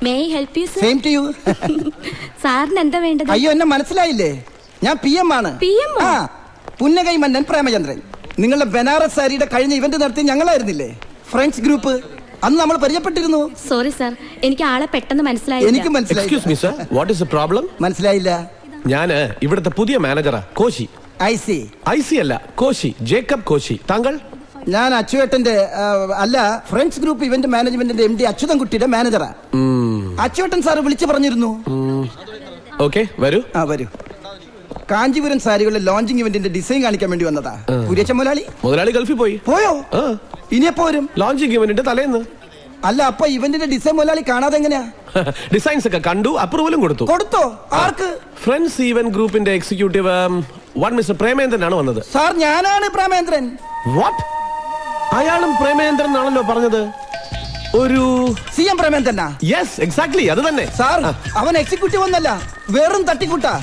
May I help you, sir? Same to you. സാറിന് എന്താ വേണ്ടത്? അയ്യോ എന്നെ മനസ്സിലായില്ലേ? ഞാൻ PM ആണ്. PM? ആ, പുന്നകൈ മന്നൻ പ്രേമചന്ദ്രൻ. നിങ്ങളുടെ ബനാറസ് സാരിയുടെ കഴിഞ്ഞ ഇവന്റ് നടത്തി ഞങ്ങളായിരുന്നില്ലേ? Friends group. അന്ന് നമ്മൾ പരിചയപ്പെട്ടിരുന്നു. സോറി സാർ, എനിക്ക് ആളെ പെട്ടെന്ന് മനസ്സിലായില്ല. എനിക്ക് മനസ്സിലായി. Excuse me sir, what is the problem? മനസ്സിലായില്ല. ഞാൻ ഇവിടുത്തെ പുതിയ മാനേജറാ, കോശി. I see. അല്ല, കോശി, ജേക്കബ് കോശി. താങ്കൾ? ഞാൻ അച്ചുവേട്ടന്റെ അല്ല, ഫ്രണ്ട്സ് ഗ്രൂപ്പ് ഇവന്റ് മാനേജ്മെന്റിന്റെ MD അച്യുതൻകുട്ടിയുടെ മാനേജറാ. അച്ചുവേട്ടൻ സാറ് വിളിച്ചു പറഞ്ഞിരുന്നു. ഓക്കെ, വരൂ. വരൂ. കാഞ്ചീപുരം സാരികളുടെ ലോഞ്ചിങ് ഇവന്റിന്റെ ഡിസൈൻ കാണിക്കാൻ വേണ്ടി വന്നതാ. കുര്യച്ച മുതലാളി ഗൾഫിൽ പോയോ? ഇനിയെപ്പോ വരും? ലോഞ്ചിങ് ഇവന്റിന്റെ തലേന്ന്. അല്ല, അപ്പൊ ഇവന്റിന്റെ ഡിസൈൻ മുതലാളി കാണാതെ എങ്ങനെയാ? ഡിസൈൻസ് ഒക്കെ കണ്ടു, അപ്രൂവലും കൊടുത്തോ? ആർക്ക്? ഫ്രണ്ട്സ് ഈവന്റ് ഗ്രൂപ്പിന്റെ എക്സിക്യൂട്ടീവ് മിസ്റ്റർ പ്രേമേന്ദ്രൻ ആണ് വന്നത്. സാർ, ഞാനാണ് പ്രേമേന്ദ്രൻ. വാട്ട്? അയാളും പ്രേമേന്ദ്രൻ ആണല്ലോ പറഞ്ഞത്. ഒരു CM പ്രേമേന്ദ്രനാ? യെസ്, എക്സാക്ട്ലി, അത് തന്നെ. സാർ, അവൻ എക്സിക്യൂട്ടീവ് ഒന്നല്ല, വെറും തട്ടിക്കൂട്ടാ.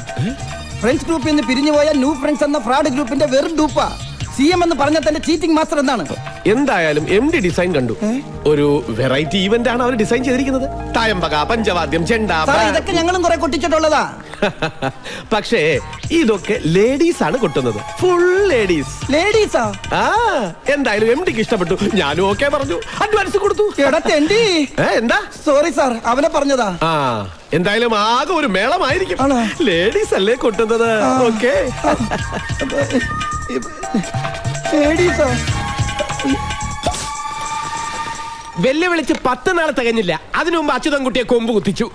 ഫ്രണ്ട്സ് ഗ്രൂപ്പിൽ നിന്ന് പിരിഞ്ഞു പോയ ന്യൂ ഫ്രണ്ട്സ് എന്ന ഫ്രോഡ് ഗ്രൂപ്പിന്റെ വെറും ഡൂപ്പാ. CM എന്ന് പറഞ്ഞ തന്റെ ചീറ്റിംഗ് മാസ്റ്റർ എന്നാണ്. എന്തായാലും MD ഡിസൈൻ കണ്ടു. ഒരു വെറൈറ്റി ഈവന്റ് ആണ് അവർ ഡിസൈൻ ചെയ്തിരിക്കുന്നത്. തായമ്പക, പഞ്ചവാദ്യം, ചെണ്ട. ഇതൊക്കെ ഞങ്ങളും കുറെ കൊട്ടിച്ചിട്ടുള്ളതാ. പക്ഷേ ഇതൊക്കെ ലേഡീസ് ആണ് കൊട്ടുന്നത്. Full ladies. ലേഡീസാ? എന്തായാലും MDക്ക് ഇഷ്ടപ്പെട്ടു. ഞാനും ഓക്കെ പറഞ്ഞു, അഡ്വാൻസ് കൊടുത്തു. എന്താ? സോറി സാർ, അവനെ പറഞ്ഞതാ. എന്തായാലും ആകെ ഒരു മേളമായിരിക്കും. ലേഡീസ് അല്ലേ കൊട്ടുന്നത്. ഓക്കെ. വെല്ലുവിളിച്ച് 10 നാൾ തികഞ്ഞില്ല. അതിനു മുമ്പ് അച്യുതൻകുട്ടിയെ കൊമ്പ് കുത്തിച്ചു.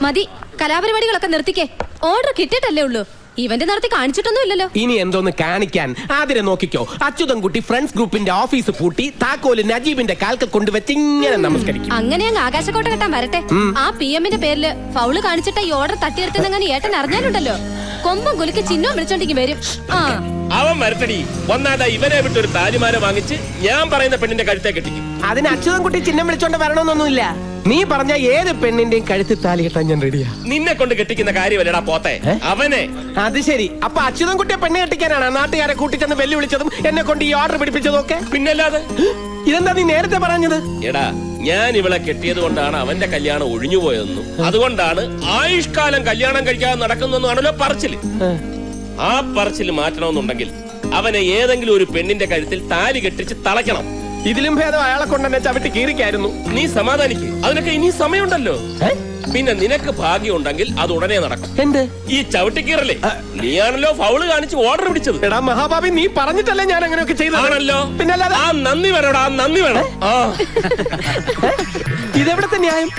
മതി, കലാപരിപാടികളൊക്കെ നിർത്തിക്കേ. ഓർഡർ കിട്ടിയിട്ടല്ലേ ഉള്ളൂ, ഇവന്റ് നടത്തി കാണിച്ചിട്ടൊന്നും ഇല്ലല്ലോ. ഇനി എന്തോന്ന് കാണിക്കാൻ? ആതിരെ നോക്കിക്കോ. അച്യുതൻകുട്ടി ഫ്രണ്ട്സ് ഗ്രൂപ്പിന്റെ ഓഫീസ് പൂട്ടി താക്കോല് നജീബിന്റെ കാൽക്ക് കൊണ്ടുവച്ച് ഇങ്ങനെ നമസ്കരിക്കും. അങ്ങനെ അങ്ങ് ആകാശക്കോട്ട കെട്ടാൻ വരട്ടെ. ആ PMന്റെ പേരില് ഫൗള് കാണിച്ചിട്ട ഈ ഓർഡർ തട്ടിയെടുത്തെന്നങ്ങനെ ഏട്ടൻ അറിഞ്ഞാലുണ്ടല്ലോ, കൊമ്പം കുലുക്ക് ചിഹ്നം വിളിച്ചോണ്ടെങ്കിൽ വരും. അവൻ വരട്ടടി. ഒന്നാമത് ഇവനെ വിട്ടൊരു താലിമാല വാങ്ങിച്ച് ഞാൻ പറയുന്ന പെണ്ണിന്റെ കഴുത്തെ കെട്ടിക്കും. അതിന് അച്യുതൻകുട്ടി ചിഹ്നം വിളിച്ചോണ്ട് വരണമെന്നൊന്നുമില്ല. നീ പറഞ്ഞ ഏത് പെണ്ണിന്റെയും കഴുത്തിൽ താലി കെട്ടാൻ ഞാൻ റെഡിയാ. നിന്നെ കൊണ്ട് കെട്ടിക്കുന്ന കാര്യമല്ലടാ പോത്തെ, അവനെ. അത് ശരി. അപ്പൊ അച്യുതൻകുട്ടിയെ പെണ്ണ് കെട്ടിക്കാനാണ് നാട്ടുകാരെ കൂട്ടിച്ചെന്ന് വെല്ലുവിളിച്ചതും എന്നെ കൊണ്ട് ഈ ഓർഡർ പിടിപ്പിച്ചതും ഒക്കെ? പിന്നല്ലാതെ. ഇതെന്താ നീ നേരത്തെ പറഞ്ഞത്? എടാ, ഞാൻ ഇവളെ കെട്ടിയത് കൊണ്ടാണ് അവന്റെ കല്യാണം ഒഴിഞ്ഞുപോയതെന്നും അതുകൊണ്ടാണ് ആയുഷ്കാലം കല്യാണം കഴിക്കാതെ നടക്കുന്നതാണല്ലോ പറച്ചില്. ആ പറച്ചില് മാറ്റണമെന്നുണ്ടെങ്കിൽ അവനെ ഏതെങ്കിലും ഒരു പെണ്ണിന്റെ കഴുത്തിൽ താലി കെട്ടിച്ച് തളയ്ക്കണം. ഇതിലും ഭേദം അയാളെ കൊണ്ടെന്നെ ചവിട്ടി കീറിക്കായിരുന്നു. നീ സമാധാനിക്ക്, അതിനൊക്കെ ഇനി സമയമുണ്ടല്ലോ. പിന്നെ നിനക്ക് ഭാഗ്യം ഉണ്ടെങ്കിൽ അത് ഉടനെ നടക്കും. എന്ത്? ഈ ചവിട്ടിക്കീറല്ലേ? നീയാണല്ലോ ഫൗള് കാണിച്ച് ഓർഡർ പിടിച്ചത്. എടാ മഹാഭാവി, നീ പറഞ്ഞിട്ടല്ലേ ഞാൻ അങ്ങനെയൊക്കെ ചെയ്തതാണല്ലോ. പിന്നല്ലാതെ. ആ നന്ദി വേണോടാ, നന്ദി വേണം. ഇതെവിടത്തെ ന്യായം?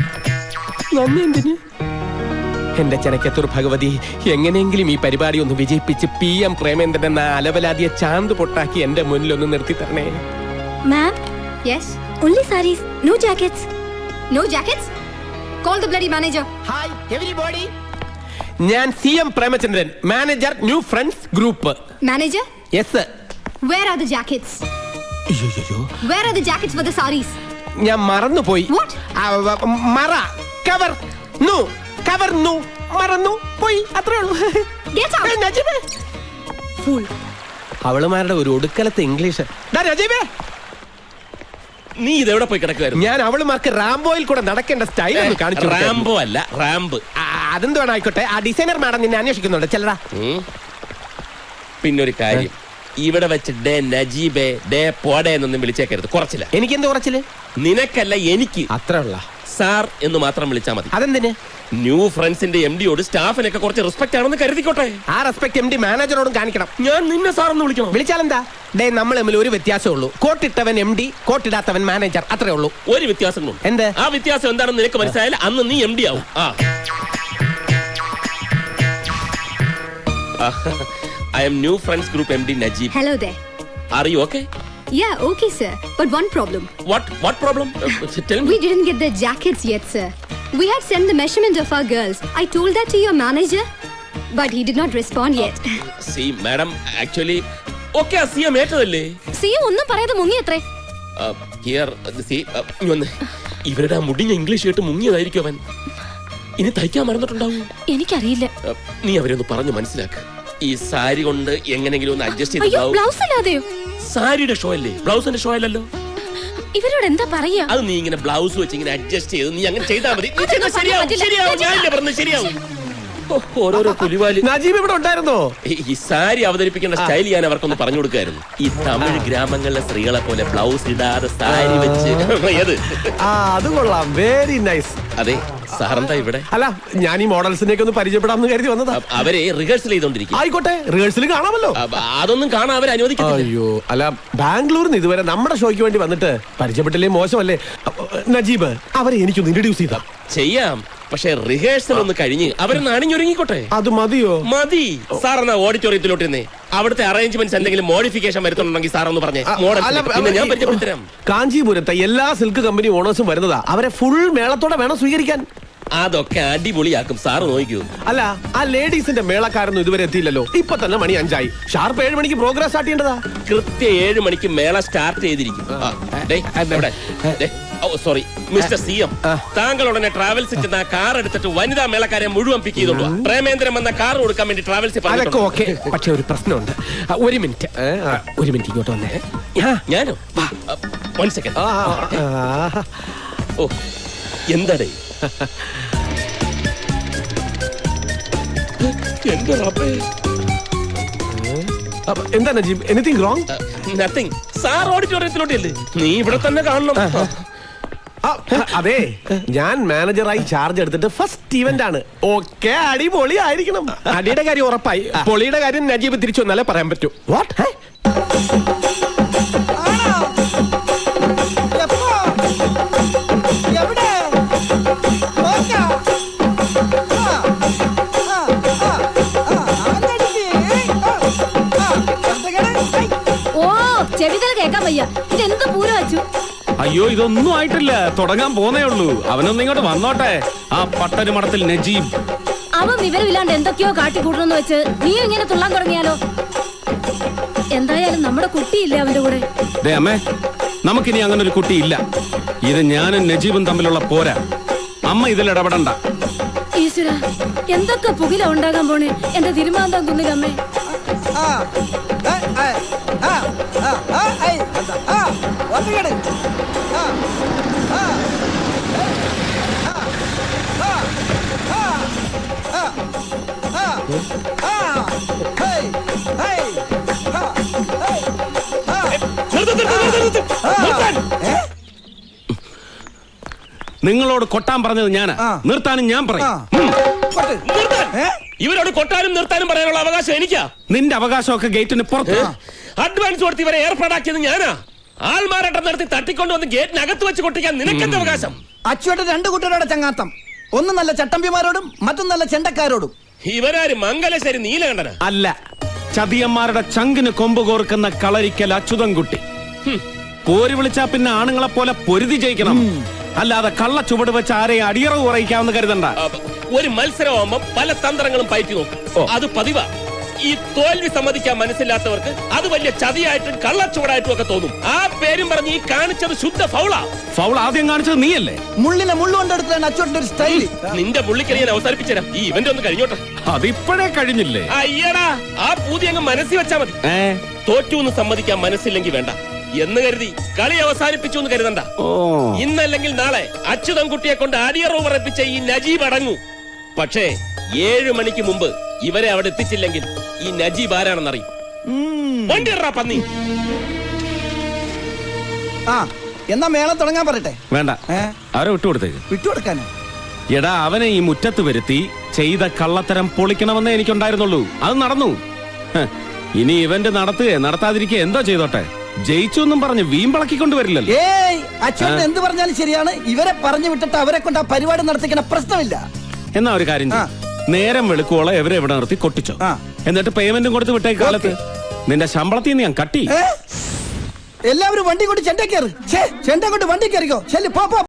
നന്ദി എന്തിന്? എന്റെ ചെനക്കത്തൂർ ഭഗവതി, എങ്ങനെയെങ്കിലും ഈ പരിപാടി ഒന്ന് വിജയിപ്പിച്ച് PM പ്രേമേന്ദ്രൻ എന്ന അലവലാതിയെ ചാന്ത് പൊട്ടാക്കി എന്റെ മുന്നിൽ ഒന്ന് നിർത്തി തരണേ. Ma'am? Yes? Only sarees, no jackets. No jackets? Call the bloody manager. Hi, everybody. ഞാൻ CM Premachandran, manager, new friends group. Manager? Yes sir. Where are the jackets? അയ്യോ. Where are the jackets for the sarees? ഞാൻ മറന്നുപോയി. What? മറ cover നു cover നു മറന്നു പോയി, അത്രേ ഉള്ളൂ. Get out. Fool. അവളുമാരുടെ ഒരു ഒടുക്കലത്തെ ഇംഗ്ലീഷ്. നജീബേ, നീ ഇതെവിടെ പോയി കിടക്കുവായിരുന്നു? ഞാൻ അവളുമാർക്ക് റാംബോയിൽ കൂടെ നടക്കേണ്ട സ്റ്റൈൽ ഒന്ന് കാണിച്ചു. റാംബോ അല്ല, റാമ്പ്. അതെന്ത് വേണമായിക്കോട്ടെ. ആ ഡിസൈനർ മാഡം നിന്നെ അന്വേഷിക്കുന്നുണ്ട്, ചെല്ലടാ. പിന്നൊരു കാര്യം, ഇവിടെ വെച്ച് ഡേ നജീബേ, ഡേ പോടെ എന്നൊന്നും വിളിച്ചേക്കരുത്. കുറച്ചില്ല. എനിക്കെന്ത് കുറച്ചില്? നിനക്കല്ല, എനിക്ക്. അത്ര ഉള്ള സാർ എന്ന് മാത്രം വിളിച്ചാ മതി. അതെന്തിന്? ന്യൂ ഫ്രണ്ട്സിന്റെ MDയോട് സ്റ്റാഫിനൊക്കെ കുറച്ച് റെസ്പെക്ട് ആണെന്ന് കരുതിക്കോട്ടെ. ആ റെസ്പെക്ട് MD മാനേജറോടും കാണിക്കണം. ഞാൻ നിന്നെ സാർ എന്ന് വിളിക്കണം. വിളിച്ചാലെന്താ? ഡേ, നമ്മൾ തമ്മിൽ ഒരു വ്യത്യാസമേ ഉള്ളൂ. കോട്ടിട്ടവൻ MD, കോട്ടിടാത്തവൻ മാനേജർ, അത്രേ ഉള്ളൂ. ഒരു വ്യത്യാസം. എന്ത്? ആ വ്യത്യാസം എന്താണെന്ന് നിനക്ക് മനസ്സിലായാൽ അന്ന് നീ MD ആവും. I am new friends group MD Najib. Hello there. Are you okay? Yeah, okay sir. But one problem. What problem? Tell me. We didn't get the jackets yet, sir. We had sent the measurement of our girls. I told that to your manager, but he did not respond yet. See, madam, actually, okay, CM ഏറ്റതല്ലേ? CM ഒന്നും പറയാതെ മുങ്ങിയത്രേ. Here, see, ഇവരുടെ മുടിഞ്ഞ English കേട്ട് മുങ്ങിയതായിരിക്കും അവൻ. ഇനി തയ്ക്കാൻ മറന്നിട്ടുണ്ടാവും. എനിക്കറിയില്ല. നീ അവരെ ഒന്ന് പറഞ്ഞു മനസ്സിലാക്ക്. ഈ സാരി കൊണ്ട് എങ്ങനെങ്കിലും ഒന്ന് അഡ്ജസ്റ്റ് ചെയ്ത്. ബ്ലൗസ് ഇല്ലാതെയോ? സാരിയുടെ ഷോ അല്ലേ, ബ്ലൗസിന്റെ ഷോ അല്ലല്ലോ. ഇവരോട് എന്താ പറയാ? അത് നീ ഇങ്ങനെ ബ്ലൗസ് വെച്ച് ഇങ്ങനെ അഡ്ജസ്റ്റ് ചെയ്ത് നീ അങ്ങനെ ചെയ്താൽ മതി. നീ അതൊന്നും ചെയ്താൽ ശരിയാവും, പറ്റില്ല. ശരിയാവും. ഞാനില്ലേ പറഞ്ഞത് ശരിയാവും. ഓ, ഓരോരോ പുലിവാലി. നജീബ് ഇവിടെ ഉണ്ടായിരുന്നോ? ഈ സാരി അവതരിപ്പിക്കേണ്ട സ്റ്റൈൽ ഞാൻ അവർക്കൊന്ന് പറഞ്ഞു കൊടുക്കായിരുന്നു. ഈ തമിഴ് ഗ്രാമങ്ങളിലെ സ്ത്രീകളെ പോലെ ബ്ലൗസ് ഇടാതെ സാരി വെച്ച് ഏത്? അത് കൊള്ളാം, വെരി നൈസ്. അതെ, സാറെന്താ ഇവിടെ? അല്ല, ഞാൻ ഈ മോഡൽസിനെയൊക്കെ ഒന്ന് പരിചയപ്പെടാമെന്ന് കരുതി വന്നതാ. അവരെ റിഹേഴ്സൽ ചെയ്തോണ്ടിരിക്കും. ആയിക്കോട്ടെ, റിഹേഴ്സൽ കാണാമല്ലോ. അതൊന്നും കാണാൻ അവർ അനുവദിക്കില്ല. അയ്യോ, അല്ല, ബാംഗ്ലൂരിൽ നിന്ന് ഇതുവരെ നമ്മുടെ ഷോയ്ക്ക് വേണ്ടി വന്നിട്ട് പരിചയപ്പെട്ടില്ലേ മോശമല്ലേ? നജീബ്, അവരെ എനിക്കൊന്ന് ഇൻട്രൊഡ്യൂസ് ചെയ്താ. ചെയ്യാം, പക്ഷെ റിഹേഴ്സൽ ഒന്ന് കഴിഞ്ഞ് അവരൊന്ന് അണിഞ്ഞൊരുങ്ങിക്കോട്ടെ. അത് മതിയോ? മതി. സാർ എന്നാ ഓഡിറ്റോറിയത്തിലോട്ട് ഇരുന്നേ. അവിടുത്തെ അറേഞ്ച്മെന്റ്സ് എന്തെങ്കിലും മോഡിഫിക്കേഷൻ വരുത്തുന്നുണ്ടെങ്കിൽ സാർ ഒന്ന് പറഞ്ഞേ. ഞാൻ പരിചയപ്പെടുത്തരാം. കാഞ്ചീപുരത്തെ എല്ലാ സിൽക്ക് കമ്പനി ഓണേഴ്സും വരുന്നതാ. അവരെ ഫുൾ മേളത്തോടെ വേണം സ്വീകരിക്കാൻ. അതൊക്കെ അടിപൊളിയാക്കും, സാറ് നോക്കൂ. അല്ല, ആ ലേഡീസിന്റെ മേളക്കാരൊന്നും ഇതുവരെ എത്തിയില്ലല്ലോ. ഇപ്പൊ തന്നെ മണി 5 ആയി. ഷാർപ്പ് 7 മണിക്ക് പ്രോഗ്രാം സ്റ്റാർട്ട് ചെയ്യേണ്ടതാ. കൃത്യം 7 മണിക്ക് മേള സ്റ്റാർട്ട് ചെയ്തിരിക്കും. സോറി മിസ്റ്റർ CM, താങ്കൾ ഉടനെ ട്രാവൽസിൽ ചെന്ന് ആ കാർ എടുത്തിട്ട് വനിതാ മേളക്കാരെ മുഴുവൻ പിക്ക് ചെയ്തോളൂ. പ്രേമേന്ദ്രൻ എന്ന കാർ കൊടുക്കാൻ വേണ്ടി ട്രാവൽസിൽ അതൊക്കെ ഓക്കെ. പക്ഷെ ഒരു പ്രശ്നമുണ്ട്. ഒരു മിനിറ്റ് ഇങ്ങോട്ട് വന്നേ. ഞാനോ? 1 സെക്കൻഡ്. ഓ, എന്താടേ? എന്റെ റബ്ബേ. എന്താ Najeeb, anything wrong? Nothing. Sir ഓഡിറ്റോറിയത്തിലോട്ടല്ലേ? നീ ഇവിടെ തന്നെ കാണണം. അതെ, ഞാൻ മാനേജറായി ചാർജ് എടുത്തിട്ട് ഫസ്റ്റ് ഇവന്റ് ആണ്. ഓക്കെ, അടിപൊളി ആയിരിക്കണം. അടിയുടെ കാര്യം ഉറപ്പായി. പൊളിയുടെ കാര്യം നജീബ് തിരിച്ചു വന്നാലേ പറയാൻ പറ്റൂ. വാട്ട്? ഓ, ചെവിതല കേക്കാൻ വയ്യ. ഇതെന്ത് പൂരം വെച്ചു? അയ്യോ, ഇതൊന്നും ആയിട്ടില്ല, തുടങ്ങാൻ പോന്നേ ഉള്ളൂ. അവനൊന്നും ഇങ്ങോട്ട് വന്നോട്ടെ. ആ പട്ടര് മഠത്തിൽ നജീബ്. അവൻ വിവരമില്ലാണ്ട് എന്തൊക്കെയോ കാട്ടിക്കൂട്ടണമെന്ന് വെച്ച് നീ ഇങ്ങനെ തുള്ളാൻ തുടങ്ങിയാലോ? എന്തായാലും നമ്മുടെ കുട്ടിയില്ലേ അവന്റെ കൂടെ? ദേ അമ്മേ, നമുക്കിനി അങ്ങനെ ഒരു കുട്ടിയില്ല. ഇത് ഞാനും നജീബും തമ്മിലുള്ള പോരാ. അമ്മ ഇതിൽ ഇടപെടണ്ട. ഈശ്വര, എന്തൊക്കെ പുകില ഉണ്ടാകാൻ പോണേ എന്റെ തിരുമാന്താൻ കുന്നിലമ്മേ. നിങ്ങളോട് കൊട്ടാൻ പറഞ്ഞത് ഞാനാ, നിർത്താനും ഞാൻ പറയും. ഇവരോട് കൊട്ടാനും നിർത്താനും പറയാനുള്ള അവകാശം എനിക്കാ. നിന്റെ അവകാശമൊക്കെ ഗേറ്റിന് പുറത്ത്. അഡ്വാൻസ് കൊടുത്ത് ഇവരെ ഏർപ്പാടാക്കിയത് ഞാനാ. ആൾമാരാട്ടം നടത്തി തട്ടിക്കൊണ്ടുവന്ന് ഗേറ്റിനകത്ത് വെച്ച് കൊട്ടിക്കാൻ നിനക്കെന്ത് അവകാശം? അച്ചുവേട്ടൻ 2 കൂട്ടരോടെ ചങ്ങാത്തം. ഒന്ന് നല്ല ചട്ടമ്പിമാരോടും മറ്റൊന്ന് നല്ല ചെണ്ടക്കാരോടും. ഇവരാര് മംഗലശ്ശേരി നീലകണ്ഠന? അല്ല, ചതിയന്മാരുടെ ചങ്കിന് കൊമ്പ് കോർക്കുന്ന കളരിക്കൽ അച്യുതൻകുട്ടി. പോര് വിളിച്ചാ പിന്നെ ആണുങ്ങളെ പോലെ പൊരുതി ജയിക്കണം. അല്ലാതെ കള്ള ചുവട് വെച്ച് ആരെയും അടിയറവ് കുറയിക്കാമെന്ന് കരുതണ്ട. ഒരു മത്സരമാകുമ്പോ പല തന്ത്രങ്ങളും പയറ്റി നോക്കും. അത് പതിവാ. ഈ തോൽവി സമ്മതിക്കാൻ മനസ്സില്ലാത്തവർക്ക് അത് വലിയ ചതിയായിട്ടും കള്ളച്ചുവടായിട്ടും ഒക്കെ തോന്നും. ആ പേരും പറഞ്ഞ് ഈ കാണിച്ചത് ശുദ്ധ ഫൗളാ. ഫൗൾ ആദ്യം കാണിച്ചത് നീയല്ലേ? മുള്ളിനെ മുള്ളുകൊണ്ടെടുത്താണ് അച്ചുവേട്ടന്റെ ഒരു സ്റ്റൈല്. നിന്റെ പുള്ളിക്കറി ഞാൻ അവസാനിപ്പിച്ചുതരാം. ഈ ഇവന്റ് ഒന്ന് കഴിഞ്ഞോട്ടെ. അതിപ്പോഴേ കഴിഞ്ഞില്ലേ? അയ്യടാ, ആ പൂതി അങ്ങ് മനസ്സിൽ വെച്ചാ മതി. തോറ്റു എന്ന് സമ്മതിക്കാൻ മനസ്സില്ലെങ്കിൽ വേണ്ട എന്ന് കരുതി കളി അവസാനിപ്പിച്ചു എന്ന് കരുതണ്ട. ഇന്നല്ലെങ്കിൽ നാളെ അച്യുതൻകുട്ടിയെ കൊണ്ട് അടിയറവ് പറയിപ്പിച്ച ഈ നജീബ് അടങ്ങൂ. പക്ഷേ 7 മണിക്ക് മുമ്പ് ഇവരെ അവിടെ എത്തിച്ചില്ലെങ്കിൽ ഈ നജീബ് ആരാണെന്നറിയും. പന്നി. എന്നാ മേളം തുടങ്ങാൻ പറയട്ടെ. വേണ്ട, അവരെ വിട്ടുകൊടുത്തേക്ക്. വിട്ടുകൊടുക്കാനോ? എടാ, അവനെ ഈ മുറ്റത്ത് വരുത്തി ചെയ്ത കള്ളത്തരം പൊളിക്കണമെന്നേ എനിക്കുണ്ടായിരുന്നുള്ളൂ. അത് നടന്നു. ഇനി ഇവന്റ് നടത്താതിരിക്കുക എന്തോ ചെയ്തോട്ടെ. ജയിച്ചു എന്നും പറഞ്ഞ് വീമ്പിളക്കിക്കൊണ്ട് വരില്ലല്ലോ. ഏയ്, അച്ഛൻ എന്ത് പറഞ്ഞാലും ശരിയാണ്. ഇവരെ പറഞ്ഞു വിട്ടിട്ട് അവരെ കൊണ്ട് ആ പരിപാടി നടത്തിക്കുന്ന പ്രശ്നമില്ല. എന്നാ ഒരു കാര്യം ചെയ്യ്. നേരം വെളുക്കോളം എവരെ ഇവിടെ നിർത്തി കൊട്ടിച്ചോ. എന്നിട്ട് പേയ്മെന്റും കൊടുത്ത് വിട്ടേ. കാലത്ത് നിന്റെ ശമ്പളത്തിൽ നിന്ന് ഞാൻ കട്ടി. എല്ലാവരും വണ്ടി കൊണ്ട് ചെണ്ട കയറി. ചെണ്ട കൊണ്ട് വണ്ടി കയറിക്കോ. ചെല്ലു, പോ.